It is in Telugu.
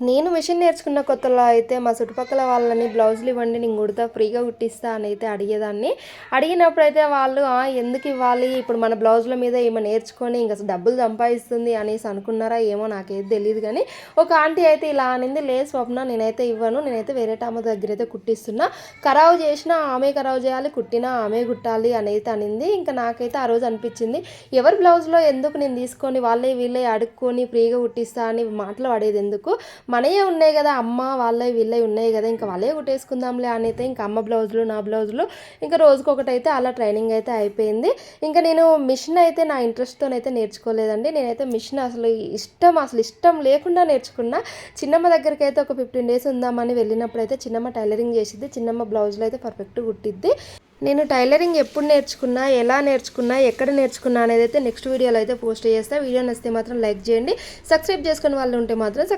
నేను మిషన్ నేర్చుకున్న కొత్తలో అయితే మా చుట్టుపక్కల వాళ్ళని బ్లౌజులు ఇవ్వండి నేను కుడతా ఫ్రీగా కుట్టిస్తా అని అయితే అడిగేదాన్ని. అడిగినప్పుడు అయితే వాళ్ళు ఎందుకు ఇవ్వాలి ఇప్పుడు మన బ్లౌజుల మీద ఈమె నేర్చుకొని ఇంక డబ్బులు సంపాదిస్తుంది అనేసి అనుకున్నారా ఏమో నాకేది తెలియదు కానీ ఒక ఆంటీ అయితే ఇలా అనింది, లేదు స్వప్న నేనైతే ఇవ్వను, నేనైతే వేరే టామ దగ్గర అయితే కుట్టిస్తున్నా, ఖరాబు చేసినా ఆమె ఖరాబు చేయాలి, కుట్టినా ఆమె కుట్టాలి అని అయితే అనింది. ఇంకా నాకైతే ఆ రోజు అనిపించింది ఎవరి బ్లౌజ్లో ఎందుకు నేను తీసుకొని వాళ్ళే వీళ్ళే అడుక్కొని ఫ్రీగా కుట్టిస్తా అని మాటలు పడేది ఎందుకు, మనయే ఉన్నాయి కదా అమ్మ వాళ్ళవి వీళ్ళవి ఉన్నాయి కదా ఇంకా వాళ్ళే కుట్టేసుకుందాంలే అని అయితే ఇంకా అమ్మ బ్లౌజులు నా బ్లౌజులు ఇంకా రోజుకొకటైతే అలా ట్రైనింగ్ అయితే అయిపోయింది. ఇంకా నేను మిషన్ అయితే నా ఇంట్రెస్ట్తోనైతే నేర్చుకోలేదండి. నేనైతే మిషన్ అసలు ఇష్టం లేకుండా నేర్చుకున్నా. చిన్నమ్మ దగ్గరికి అయితే ఒక 15 డేస్ ఉందామని వెళ్ళినప్పుడు అయితే చిన్నమ్మ టైలరింగ్ చేసిద్ది, చిన్నమ్మ బ్లౌజులు అయితే పర్ఫెక్ట్ కుట్టిద్ది. నేను టైలరింగ్ ఎప్పుడు నేర్చుకున్నా, ఎలా నేర్చుకున్నా, ఎక్కడ నేర్చుకున్నా అనేది అయితే నెక్స్ట్ వీడియోలో అయితే పోస్ట్ చేస్తాను. వీడియో నచ్చితే మాత్రం లైక్ చేయండి, సబ్స్క్రైబ్ చేసుకుని వాళ్ళు ఉంటే మాత్రం